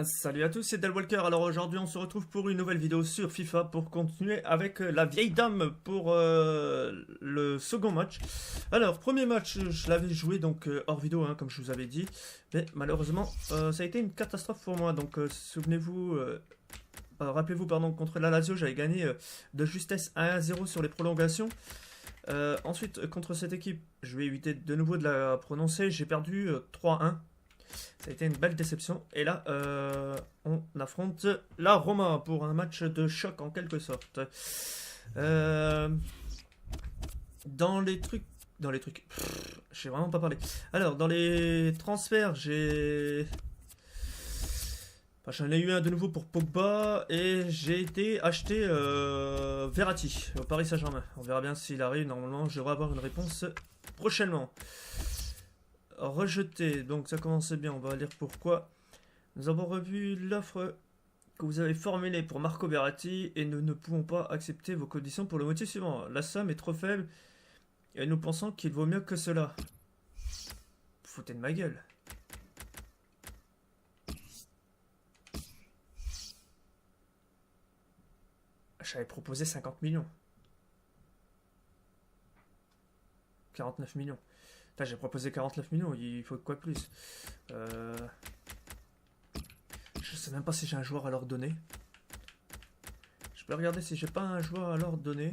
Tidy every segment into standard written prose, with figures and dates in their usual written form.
Salut à tous, c'est Del Walker. Alors aujourd'hui, on se retrouve pour une nouvelle vidéo sur FIFA pour continuer avec la vieille dame pour le second match. Alors, premier match, je l'avais joué donc hors vidéo, hein, comme je vous avais dit, mais malheureusement, ça a été une catastrophe pour moi. Donc, souvenez-vous, rappelez-vous, pardon, contre la Lazio, j'avais gagné de justesse 1-0 sur les prolongations. Ensuite, contre cette équipe, je vais éviter de nouveau de la prononcer, j'ai perdu 3-1. Ça a été une belle déception. Et là, on affronte la Roma pour un match de choc en quelque sorte. Euh, dans les trucs. Dans les trucs. Je sais vraiment pas parler. Alors, dans les transferts, j'ai. Enfin, j'en ai eu un de nouveau pour Pogba et j'ai été acheter Verratti au Paris Saint-Germain. On verra bien s'il arrive. Normalement, je devrais avoir une réponse prochainement. Rejeté, donc ça commençait bien, on va lire pourquoi. Nous avons revu l'offre que vous avez formulée pour Marco Verratti et nous ne pouvons pas accepter vos conditions pour le motif suivant. La somme est trop faible et nous pensons qu'il vaut mieux que cela. Foutez de ma gueule. J'avais proposé 50 millions. 49 millions. Putain, j'ai proposé 49 millions, il faut quoi de plus Je sais même pas si j'ai un joueur à leur donner. Je peux regarder si j'ai pas un joueur à leur donner.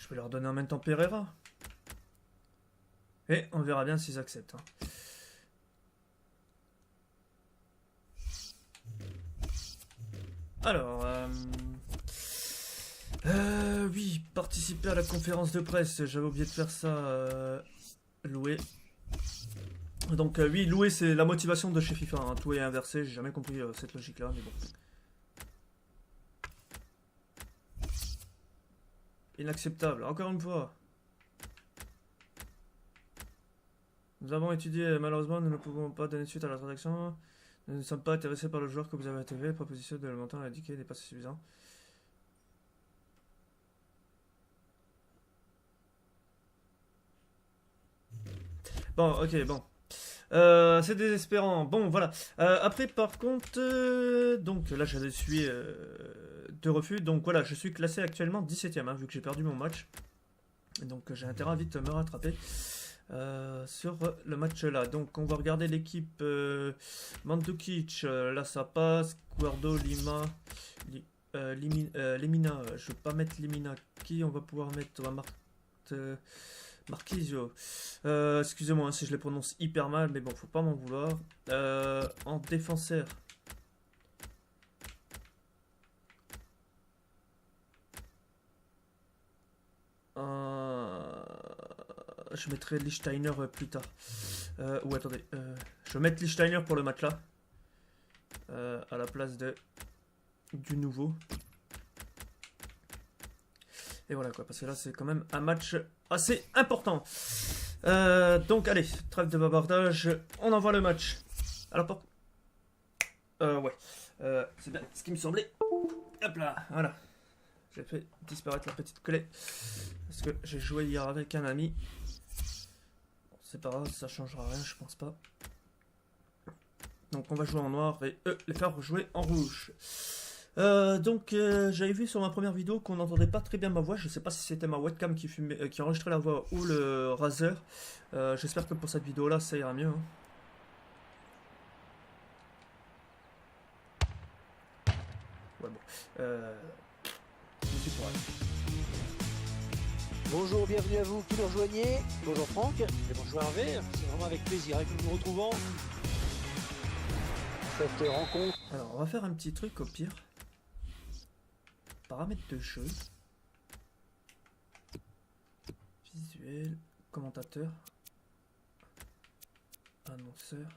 Je peux leur donner en même temps Pereira. Et on verra bien s'ils acceptent. Hein. Alors, oui, participer à la conférence de presse, j'avais oublié de faire ça, louer. Donc oui, louer c'est la motivation de chez FIFA, hein. Tout est inversé, j'ai jamais compris cette logique là, mais bon. Inacceptable, encore une fois. Nous avons étudié, malheureusement nous ne pouvons pas donner suite à la transaction. Nous ne sommes pas intéressés par le joueur que vous avez atteint. Proposition de le montant indiqué n'est pas suffisant. Bon, ok, bon. C'est désespérant. Bon, voilà. Après, par contre, donc là, j'avais suivi deux refus. Donc voilà, je suis classé actuellement 17ème, hein, vu que j'ai perdu mon match. Donc j'ai intérêt à vite me rattraper sur le match là. Donc on va regarder l'équipe Mandzukic. Là, ça passe. Guardo, Lima. Lemina. Je vais pas mettre Lemina. Qui on va pouvoir mettre? On va Marquisio. Excusez-moi hein, si je les prononce hyper mal, mais bon, faut pas m'en vouloir. En défenseur. Je mettrai Lichtsteiner plus tard. Ou attendez, je vais mettre Lichtsteiner pour le match là. À la place du nouveau. Et voilà quoi, parce que là c'est quand même un match assez important. Donc allez, trêve de bavardage, on envoie le match. Alors pour... ouais, c'est bien ce qui me semblait. Hop là, voilà. J'ai fait disparaître la petite clé. Parce que j'ai joué hier avec un ami. Bon, c'est pas grave, ça changera rien, je pense pas. Donc on va jouer en noir et eux les faire jouer en rouge. Donc j'avais vu sur ma première vidéo qu'on n'entendait pas très bien ma voix. Je sais pas si c'était ma webcam qui enregistrait la voix ou le Razer. J'espère que pour cette vidéo là ça ira mieux. Hein. Ouais bon. Je suis pour elle. Bonjour, bienvenue à vous qui nous rejoignez. Bonjour Franck. Et bonjour Hervé, c'est vraiment avec plaisir que nous nous retrouvons. Cette rencontre. Alors on va faire un petit truc au pire. Paramètres de jeu. Visuel. Commentateur. Annonceur.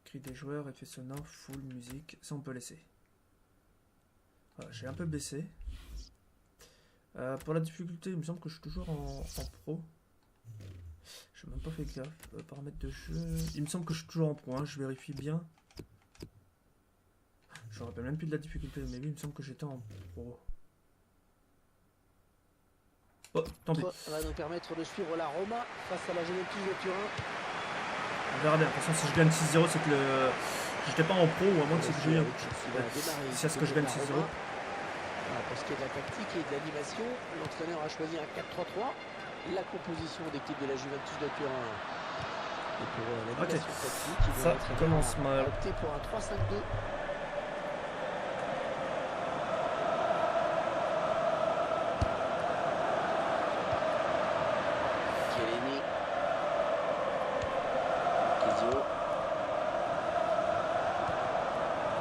Cri des joueurs, effet sonore, full musique. Ça on peut laisser. Voilà, j'ai un peu baissé. Pour la difficulté, il me semble que je suis toujours en pro. Je n'ai même pas fait gaffe. Paramètres de jeu. Il me semble que je suis toujours en pro, hein, je vérifie bien. Je me rappelle même plus de la difficulté, mais oui, il me semble que j'étais en pro. Oh, tant pis. Va nous permettre de suivre la Roma face à la Juventus de Turin. On verra bien. De toute façon, si je gagne 6-0, c'est que le... j'étais pas en pro, ou à moins que c'est que j'ai eu. C'est à ce que je gagne 6-0. Pour ce qui est de la tactique et de l'animation, l'entraîneur a choisi un 4-3-3. La composition d'équipe de la Juventus de Turin. Et pour l'animation tactique, ça commence mal. A opté pour un 3-5-2. Chiellini. Kizio.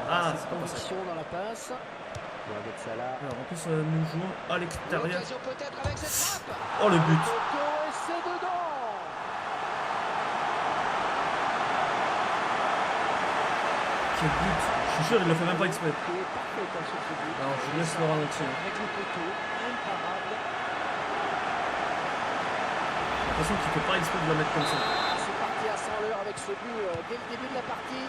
Ah, c'est pas passé. Conviction dans la passe. Mohamed Salah. Alors, en plus, nous jouons à l'extérieur. L'occasion peut-être avec cette frappe. Oh, le but. Et c'est dedans. Quel but. Je suis sûr, il le fait même pas exprès. Qui est parfait sur ce but. Alors, je laisse le ralentir. Avec le poteau, imparable. J'ai l'impression qu'il fait pas exprès de la mettre comme ça. C'est parti à 100 l'heure avec ce but dès le début de la partie.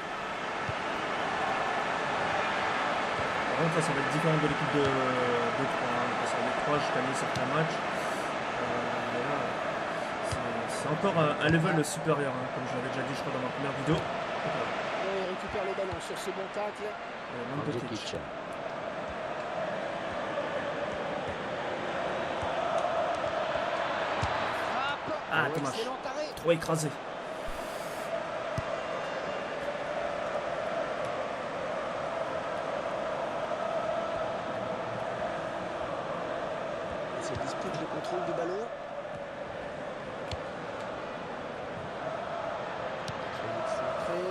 Par contre, ça va être différent de l'équipe de 3. Parce qu'en 3, je gagnais certains matchs. Mais là, c'est encore un level supérieur, hein, comme je l'avais déjà dit, je crois, dans ma première vidéo. Il récupère le ballon sur ce bon tacle. Mandzukic. Ah, dommage. Excellent arrêt. Trop écrasé. Il se dispute le contrôle du ballon. Centré.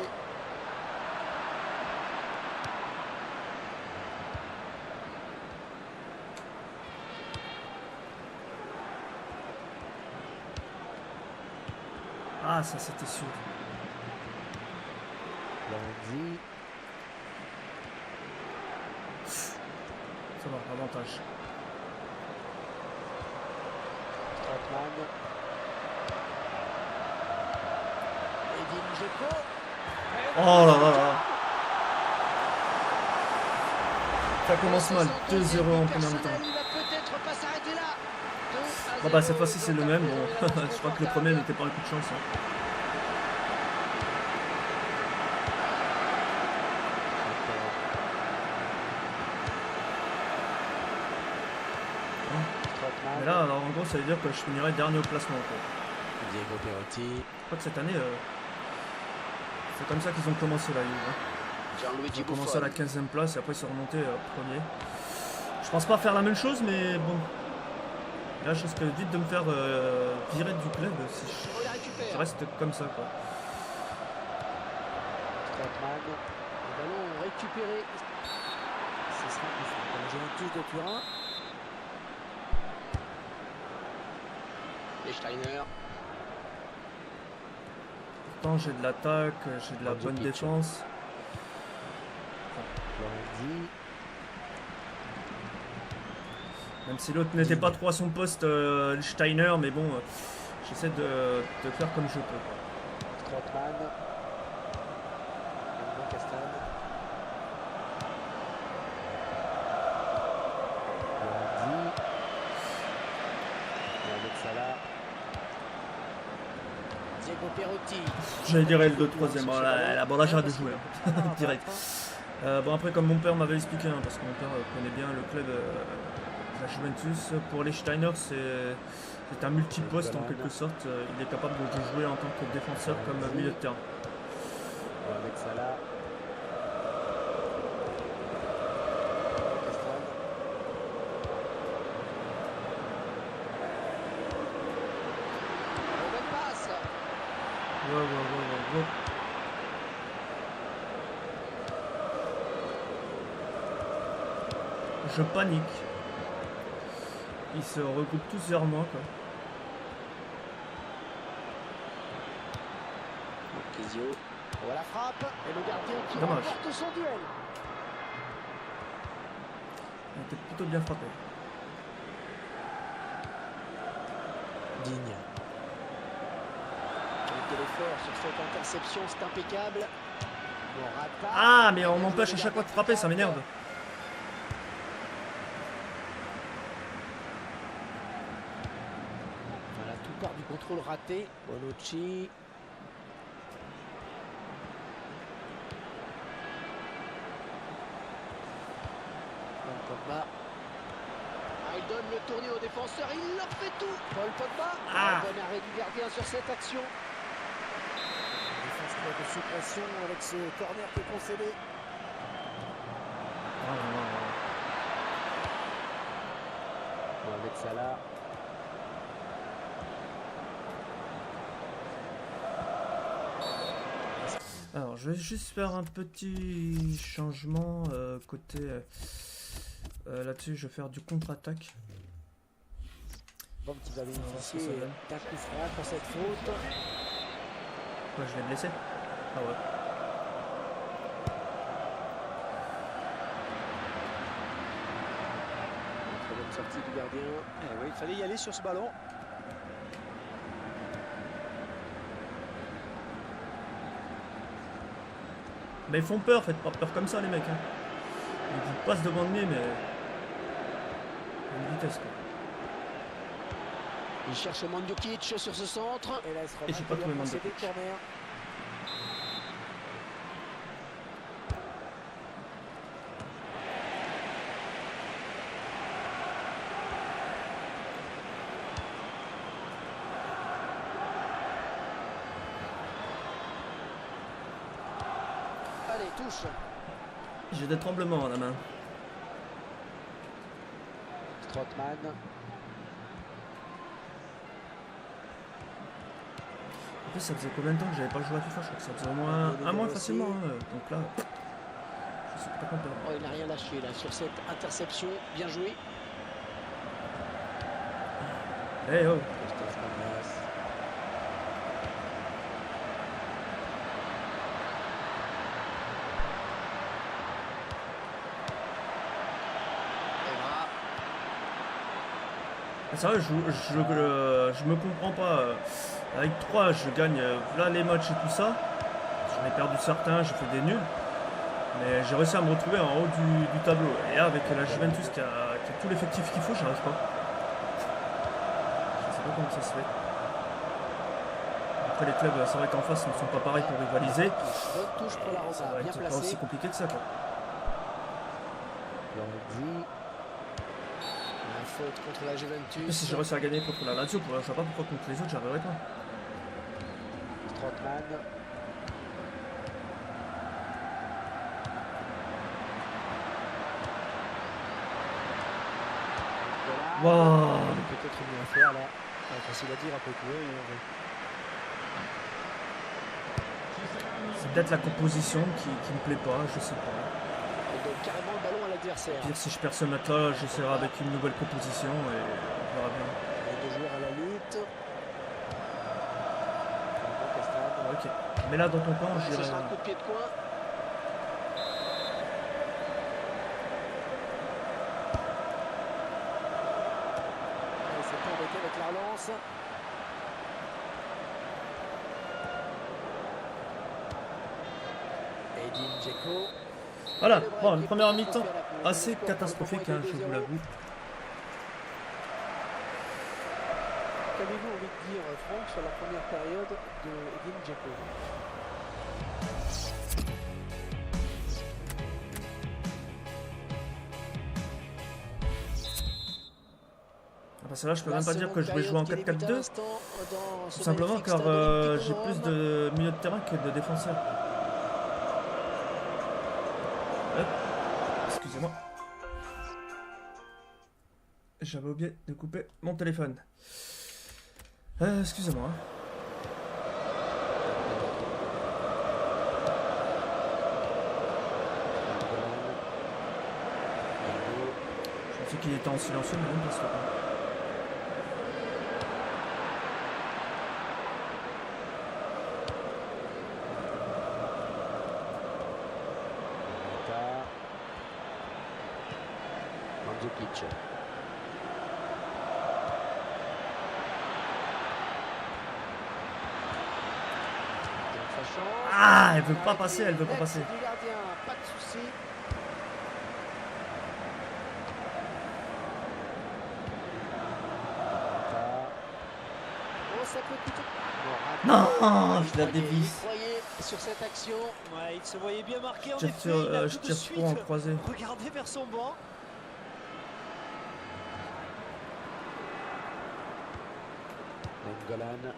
Ah, ça c'était sûr. Lorenzi. Ça va, avantage. Strootman. Edin Dzeko. Oh là là là. Ça commence mal. 2-0 en première mi-temps. Il va peut-être pas s'arrêter là. Bon bah cette fois-ci c'est le même. Bon, je crois que le premier n'était pas un coup de chance. Hein. Mais là, alors en gros, ça veut dire que je finirai dernier au classement. Diego Perotti. Je crois que cette année, c'est comme ça qu'ils ont commencé là. Ils ont commencé à la 15e place et après ils sont remontés premier. Je pense pas faire la même chose, mais bon. Là, je risque vite de me faire virer du club si je reste comme ça, quoi. Strootman. Le ballon récupéré. Ce sera pour la Juventus de Turin. Et Steiner. Pourtant, j'ai de l'attaque, j'ai de la bonne défense. Lorenzi. Même si l'autre n'était pas trop à son poste, Steiner, mais bon, j'essaie de faire comme je peux. Strootman. Castan. Lorenzi. Mohamed Salah. Diego Perotti. J'allais dire le 2-3ème. Bon, là j'arrête de jouer. Hein. Direct. Bon, après, comme mon père m'avait expliqué, hein, parce que mon père connaît bien le club. La Juventus, pour les Steiner, c'est un multiposte en quelque sorte. Il est capable de jouer en tant que défenseur comme milieu de terrain. Avec Salah. Bonne passe. Ouais. Je panique. Ils se regroupent tous vers moi, quoi. Kizio. Voilà la frappe. Et le gardien qui Dommage. remporte son duel. Il était plutôt bien frappé. Digne. Quel effort sur cette interception, c'est impeccable. Morata. Ah, mais on m'empêche à chaque fois de frapper, ça m'énerve. Voilà, tout part du contrôle raté. Bonucci. Pogba. Ah, il donne le tourné au défenseur, il leur fait tout. Paul Pogba. Ah. Bon arrêt du gardien sur cette action. Défense club de suppression avec ce corner qui est concédé. Mohamed Salah. Alors, je vais juste faire un petit changement côté... là-dessus, je vais faire du contre-attaque. Bon, qui va voir ce que bénéficier ça donne. d'un coup franc pour cette faute. Quoi, je l'ai blessé? Ah ouais. Très bonne sortie du gardien. Eh oui, il fallait y aller sur ce ballon. Mais ils font peur, faites pas peur comme ça les mecs. Hein. Ils vous passent devant le nez, mais... à une vitesse quoi. Il cherche Mandzukic sur ce centre. Et là, il sera Et j'ai pas trouvé concédé Mandzukic. corner. Allez, touche. J'ai des tremblements à la main. Strootman. En plus, ça faisait combien de temps que j'avais pas joué à FIFA? Je crois que ça faisait au moins un mois facilement. Hein. Donc là, je suis pas content. Oh, il n'a rien lâché là sur cette interception. Bien joué. Eh oh! Costas Fabregas. Evra. C'est vrai, je me comprends pas. Avec 3, je gagne là les matchs et tout ça. J'en ai perdu certains, j'ai fait des nuls. Mais j'ai réussi à me retrouver en haut du tableau. Et là, avec la Juventus qui a tout l'effectif qu'il faut, j'arrive pas. Je sais pas comment ça se fait. Après, les clubs, c'est vrai qu'en face, ne sont pas pareils pour rivaliser. Bonne touche pour la Ça Rosa. va Bien être pas placé. aussi compliqué que ça, quoi. Lorenzi. La faute contre la En plus, Juventus. si j'ai réussi à gagner contre la Lazio, je sais pas pourquoi contre les autres, j'arriverai pas. Strootman. Waouh! Peut-être mieux à faire là. Facile à dire après coup. C'est peut-être la composition qui me plaît pas, je sais pas. Il donne carrément le ballon à l'adversaire. Pire, si je perds ce match-là, j'essaierai avec une nouvelle composition et on verra bien. Les deux joueurs à la lutte. Ok. Mais là, dans ton camp, Ce j'irai. sera un coup de pied de coin. Et c'est pas embêté avec la relance. Edin Dzeko. Voilà, bon, une première mi-temps assez catastrophique, hein, je vous l'avoue. Qu'avez-vous envie de dire, Franck, sur la première période de Edin Dzeko? Parce que là, je peux même pas dire que je vais jouer en 4-4-2. Tout simplement car j'ai plus de milieu de terrain que de défenseurs. Hop. Excusez-moi. J'avais oublié de couper mon téléphone. Excusez-moi. Je pensais qu'il était en silencieux, mais non, parce que... Mandzukic. chance. Ah, elle veut pas passer, elle veut pas passer. Du gardien, pas de souci. Oh, ça peut coûter. Non, je la Il dévisse. croyait sur cette action. Ouais, il se voyait bien marqué en Je effet. tire, Il a je tout de tire suite trop en croisé. regardé vers son banc. Nainggolan.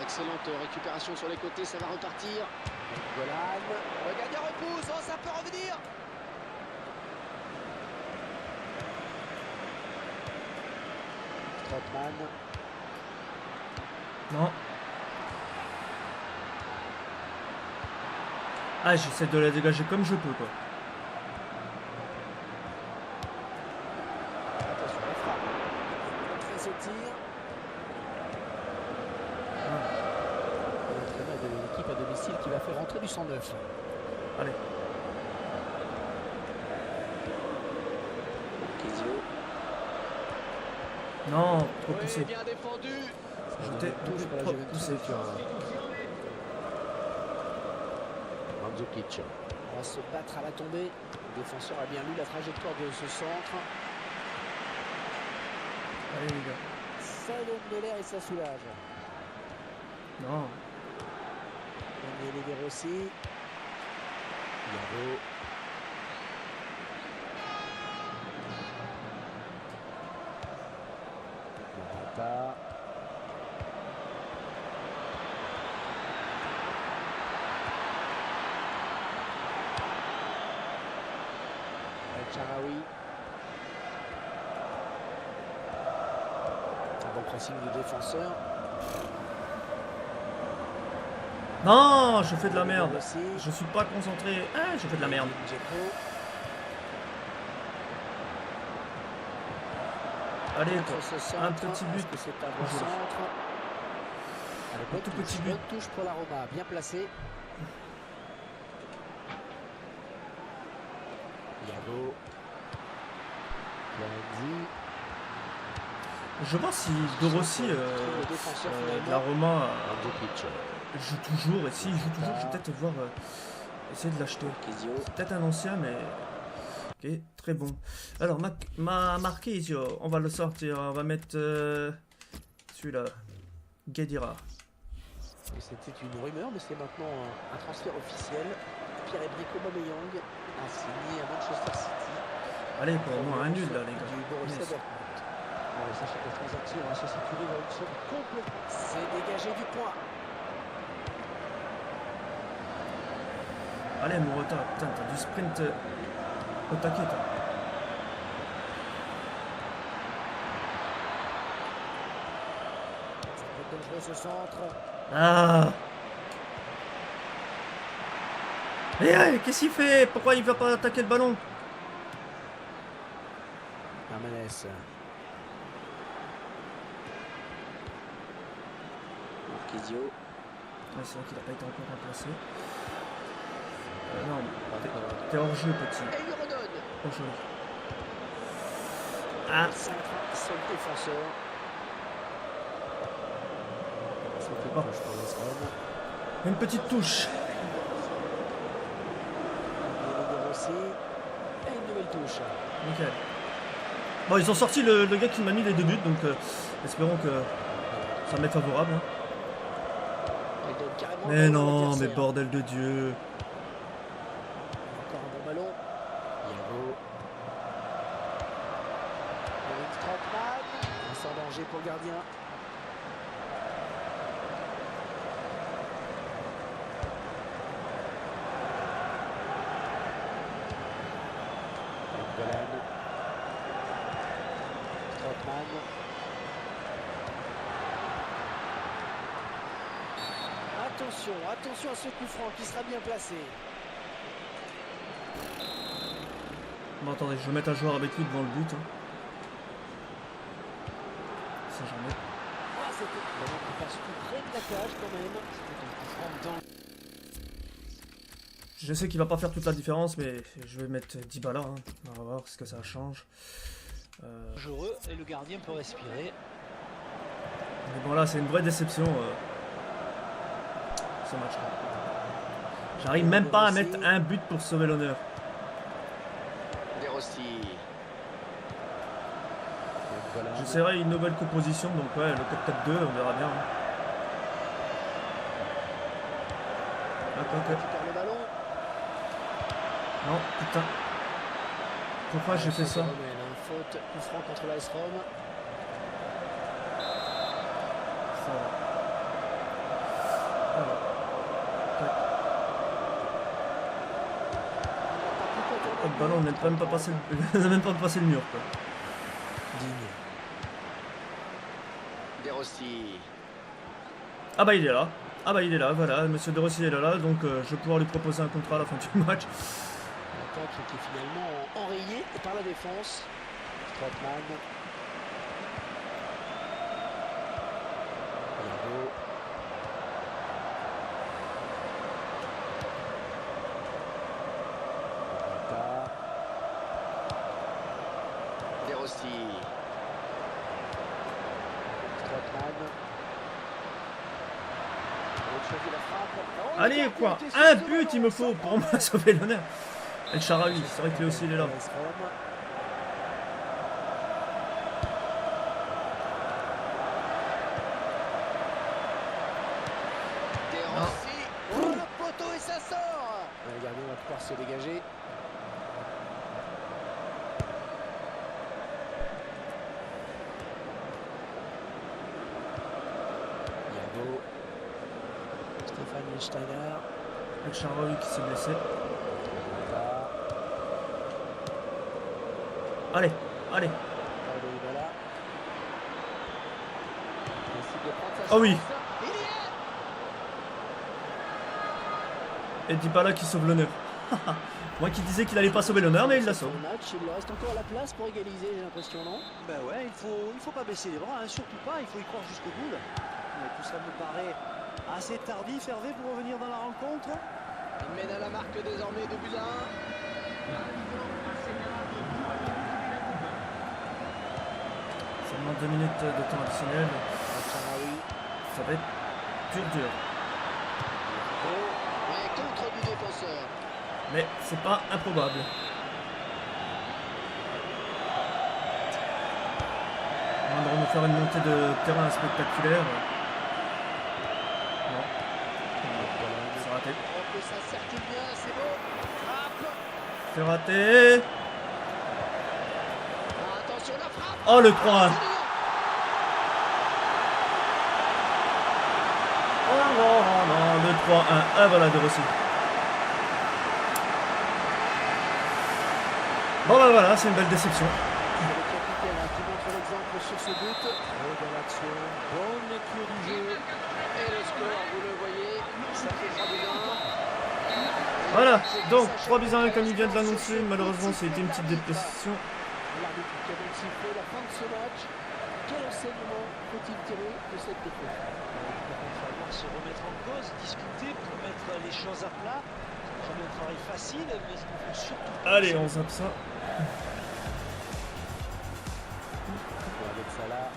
Excellente récupération sur les côtés, ça va repartir. Nainggolan. Le gardien repousse, oh, ça peut revenir. Strootman. Non. Ah, j'essaie de la dégager comme je peux, quoi. Attention à la frappe. Très ce tir. L'entraîneur de l'équipe à domicile qui va faire rentrer du 109. Allez. Kizio. Non, trop Oui, poussé. bien défendu. J'étais Touche pour la trop Juventus poussé. de Turin. Mandzukic. On va se battre à la tombée. Le défenseur a bien lu la trajectoire de ce centre. Allez, les gars. Ça donne de l'air et ça soulage. Non. Daniele De Rossi. Iago. Morata. El Shaarawy. Un bon pressing du défenseur. Non, je fais de la merde. Aussi. Je suis pas concentré. Ah, je fais de la merde. Dzeko. Allez, Contre quoi. ce centre, Un petit but. est-ce que c'est un bon Joli. centre? Allez, Un tout petit but. bonne touche pour la Roma, bien placé. Iago. Florenzi. Je vois si De Rossi, Le défenseur de la finalement. Roma, Mandzukic. joue toujours. Et s'il joue toujours, je vais peut-être voir essayer de l'acheter. Kizio. C'est peut-être un ancien, mais ok, très bon. Alors, Marquezio, on va le sortir. On va mettre celui-là, Guedira. Et c'était une rumeur, mais c'est maintenant un transfert officiel. Pierre-Emerick Aubameyang a signé à Manchester City. Allez, pour au moins un nul, là, les Du gars. Borussia Yes. Dortmund. Ouais, sachez que la transaction se située dans une somme complète. C'est dégagé du point. Allez, Morata, putain, t'as du sprint au taquet, toi. Ça peut être dangereux ce centre. Ah. Eh, qu'est-ce qu'il fait? Pourquoi il va pas attaquer le ballon? Hermanes. Marquezio. Ouais, c'est vrai qu'il n'a pas été encore remplacé. Non, t'es hors jeu, petit. Et il lui redonne. Hors jeu. Ah, Seul défenseur. C'était Oh. proche pour l'Est Rome. une petite touche. De Rossi. Et une nouvelle touche. Nickel. Bon, ils ont sorti le gars qui m'a mis les 2 buts, donc espérons que ça m'est favorable. Hein. Il donne carrément Mais le ballon à non, mais l'adversaire. bordel de Dieu. Encore un bon ballon. Iago. Eric Strootman. Sans danger pour le gardien. Nainggolan. Strootman. Attention, attention à ce coup franc qui sera bien placé. Bon, attendez, je vais mettre un joueur avec lui devant le but. Hein. Ça jamais. Ah, c'était le ballon qui passe tout près de la cage quand même. C'était un coup franc dans. Je sais qu'il va pas faire toute la différence, mais je vais mettre Dybala. Hein. On va voir ce que ça change. Dangereux et le gardien peut respirer. Mais bon là c'est une vraie déception ce match. J'arrive même pas à mettre un but pour sauver l'honneur. De Rossi. Voilà. J'essaierai une nouvelle composition, donc ouais, le 4-4-2, on verra bien. Ok. Récupère le ballon. Non, putain. Pourquoi j'ai fait ça? Faute, coup franc contre l'AS Rome. Ça va. Alors. Le ballon n'a même pas passé le mur quoi. Digne. De Rossi. Ah bah il est là. Ah bah il est là, voilà, monsieur De Rossi est là, donc je vais pouvoir lui proposer un contrat à la fin du match. L'attaque qui est finalement enrayée par la défense. Strootman. Bravo. De Rossi. Strootman. Allez quoi, un but il me faut pour moi sauver l'honneur. El Shaarawy, c'est vrai qu'il est aussi il est là. Oh, le poteau et ça sort. Le gardien va pouvoir se dégager. Yago. Stéphane Steiner. El Shaarawy qui s'est blessé. Allez, allez. Oh oui. Et Dybala qui sauve l'honneur. Moi qui disais qu'il allait pas sauver l'honneur, mais il la sauve. Il reste encore la place pour égaliser, j'ai l'impression, non? Ben ouais, il faut pas baisser les bras, hein, surtout pas, il faut y croire jusqu'au bout. Là. Mais tout ça me paraît assez tardif, Hervé, pour revenir dans la rencontre. Il mène à la marque désormais 2-1. Seulement 2 minutes de temps additionnel. Ça va être dur. Mais contre du défenseur. Mais c'est pas improbable. On va nous faire une montée de terrain spectaculaire. Non. C'est raté. Ça circule bien, c'est beau. Frappe. C'est raté. Attention la frappe. Oh le 3-1. Oh non, le 3-1. Ah voilà De Rossi. Bon bah voilà, c'est une belle déception. C'est le capitaine qui montre l'exemple sur ce but. Belle action, bonne lecture du jeu. Et le score, vous le voyez, ça fait 3-1. Voilà, donc 3-1 comme il vient de l'annoncer. Malheureusement, c'était une petite dépression. L'arbitre qui a donc sifflé la fin de ce match. Quel enseignement faut-il tirer de cette défaite? Il va falloir se remettre en cause, discuter pour mettre les choses à plat. C'est jamais un travail facile, mais il faut surtout... Allez, on zappe ça. Avec Salah.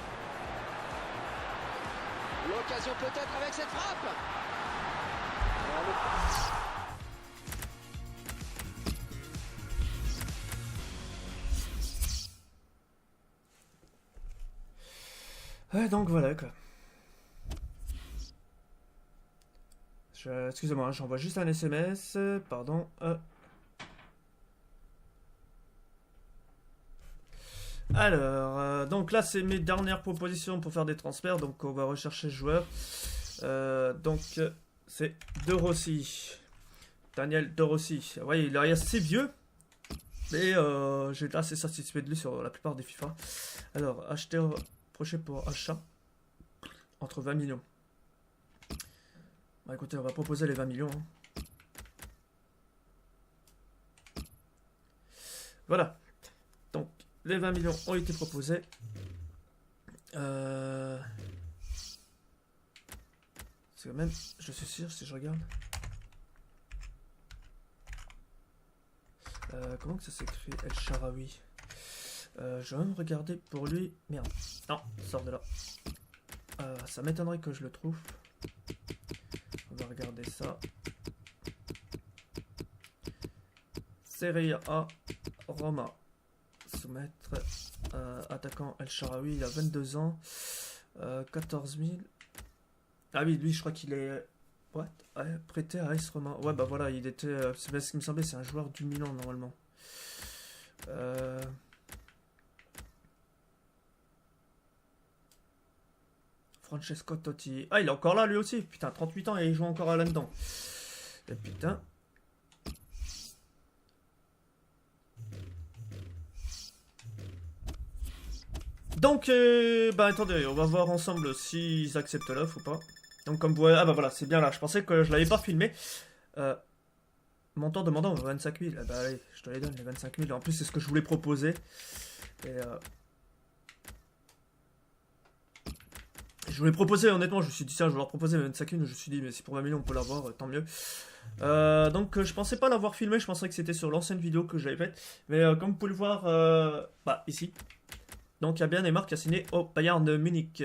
L'occasion peut-être avec cette frappe. Ouais, donc voilà quoi. Excusez-moi, j'envoie juste un SMS. Pardon. Alors, donc là, c'est mes dernières propositions pour faire des transferts. Donc, on va rechercher joueur. Donc, c'est De Rossi. Daniel De Rossi. Vous voyez, il est assez vieux. Mais j'étais assez satisfait de lui sur la plupart des FIFA. Alors, acheter, projet pour achat. Entre 20 millions. Bah écoutez, on va proposer les 20 millions. Hein. Voilà. Donc, les 20 millions ont été proposés. C'est quand même, je suis sûr, si je regarde. Comment que ça s'écrit El Shaarawy? Je vais même regarder pour lui. Merde. Non, sors de là. Ça m'étonnerait que je le trouve. On va regarder ça. Serie A, Roma. Soumettre. Attaquant El Shaarawy, il a 22 ans. 14 000. Ah oui, lui, je crois qu'il est... What? Ouais, prêté à AS Roma. Ouais, bah voilà, il était... c'est ce qui me semblait, c'est un joueur du Milan, normalement. Francesco Totti. Ah, il est encore là, lui aussi. Putain, 38 ans et il joue encore là-dedans. Et putain... Donc, bah attendez, on va voir ensemble s'ils acceptent l'offre ou pas. Donc comme vous voyez, ah bah voilà, c'est bien là, je pensais que je l'avais pas filmé. Montant demandant 25 000, bah allez, je te les donne les 25 000, en plus c'est ce que je voulais proposer. Et je voulais proposer, honnêtement, je me suis dit tiens, je vais leur proposer 25 000, mais je me suis dit mais si pour 20 000 on peut l'avoir, tant mieux. Donc je pensais pas l'avoir filmé, je pensais que c'était sur l'ancienne vidéo que j'avais faite. Mais comme vous pouvez le voir, bah ici. Donc il y a bien Neymar qui a signé au Bayern de Munich.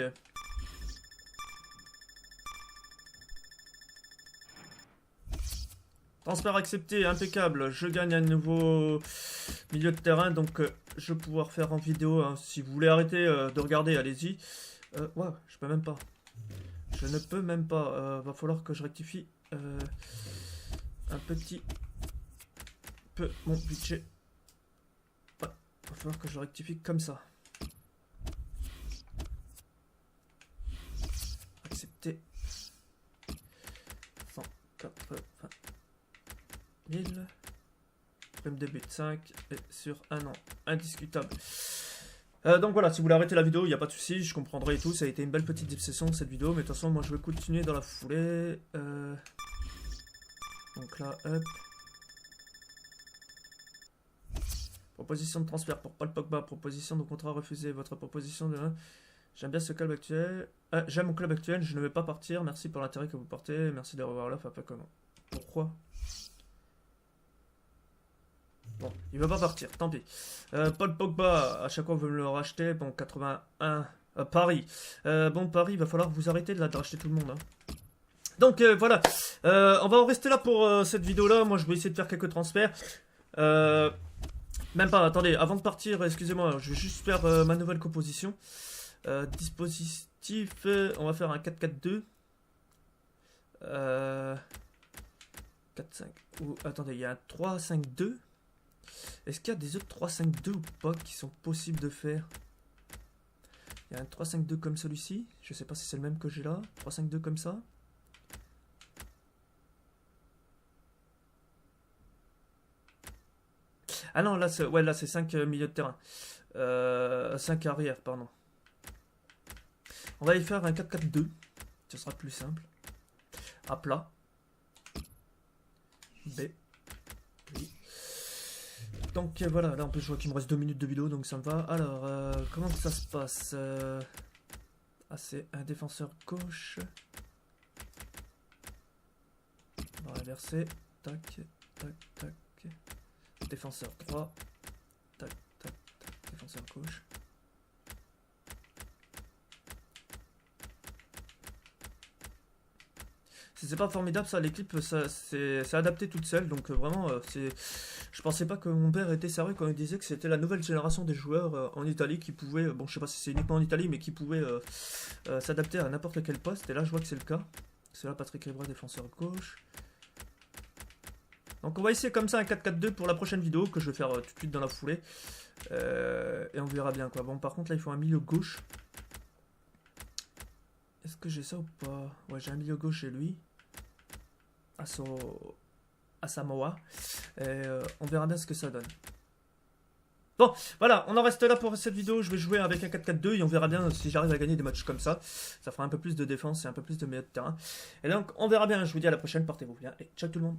Transfert accepté, impeccable. Je gagne un nouveau milieu de terrain, donc je vais pouvoir faire en vidéo. Hein. Si vous voulez arrêter de regarder, allez-y. Ouais, je peux même pas. Je ne peux même pas. Va falloir que je rectifie un petit peu mon budget. Ouais, va falloir que je rectifie comme ça. Accepté. 180 000. Prime de but 5 et sur un an. Indiscutable. Donc voilà, si vous voulez arrêter la vidéo, il n'y a pas de souci, je comprendrai et tout. Ça a été une belle petite session cette vidéo, mais de toute façon, moi je vais continuer dans la foulée. Donc là, hop. Proposition de transfert pour Paul Pogba. Proposition de contrat refusé. Votre proposition de... J'aime bien ce club actuel. J'aime mon club actuel, je ne vais pas partir. Merci pour l'intérêt que vous portez. Merci de revoir l'offre. Après comment? Pourquoi? Bon, il va pas partir, tant pis. Paul Pogba, à chaque fois vous me le rachetez. Bon, 81. Paris. Bon, Paris, il va falloir vous arrêter de racheter tout le monde. Hein. Donc voilà. On va en rester là pour cette vidéo-là. Moi, je vais essayer de faire quelques transferts. Même pas, attendez, avant de partir, excusez-moi, je vais juste faire ma nouvelle composition. Dispositif, on va faire un 4-4-2. 4-5. Ou attendez, il y a un 3-5-2. Est-ce qu'il y a des autres 3-5-2 ou pas qui sont possibles de faire? Il y a un 3-5-2 comme celui-ci. Je sais pas si c'est le même que j'ai là. 3-5-2 comme ça. Ah non, là c'est ouais, là, 5 milieux de terrain. 5 arrière, pardon. On va y faire un 4-4-2. Ce sera plus simple. À plat. B. Oui. Donc voilà, là en plus je vois qu'il me reste 2 minutes de vidéo, donc ça me va. Alors, comment ça se passe? Ah, c'est un défenseur gauche. On va inverser. Tac, tac, tac. Défenseur droit. Tac, tac, tac. Défenseur gauche. C'est pas formidable ça, l'équipe c'est adapté toute seule, donc vraiment je pensais pas que mon père était sérieux quand il disait que c'était la nouvelle génération des joueurs en Italie qui pouvaient, bon je sais pas si c'est uniquement en Italie, mais qui pouvaient s'adapter à n'importe quel poste, et là je vois que c'est le cas. C'est là Patrick Evra, défenseur gauche. Donc on va essayer comme ça un 4-4-2 pour la prochaine vidéo que je vais faire tout de suite dans la foulée, et on verra bien quoi. Bon par contre là il faut un milieu gauche. Est-ce que j'ai ça ou pas? Ouais, j'ai un milieu gauche chez lui. À Samoa. Et on verra bien ce que ça donne. Bon, voilà, on en reste là pour cette vidéo. Je vais jouer avec un 4-4-2 et on verra bien si j'arrive à gagner des matchs comme ça. Ça fera un peu plus de défense et un peu plus de milieu de terrain. Et donc, on verra bien. Je vous dis à la prochaine. Portez-vous bien et ciao tout le monde.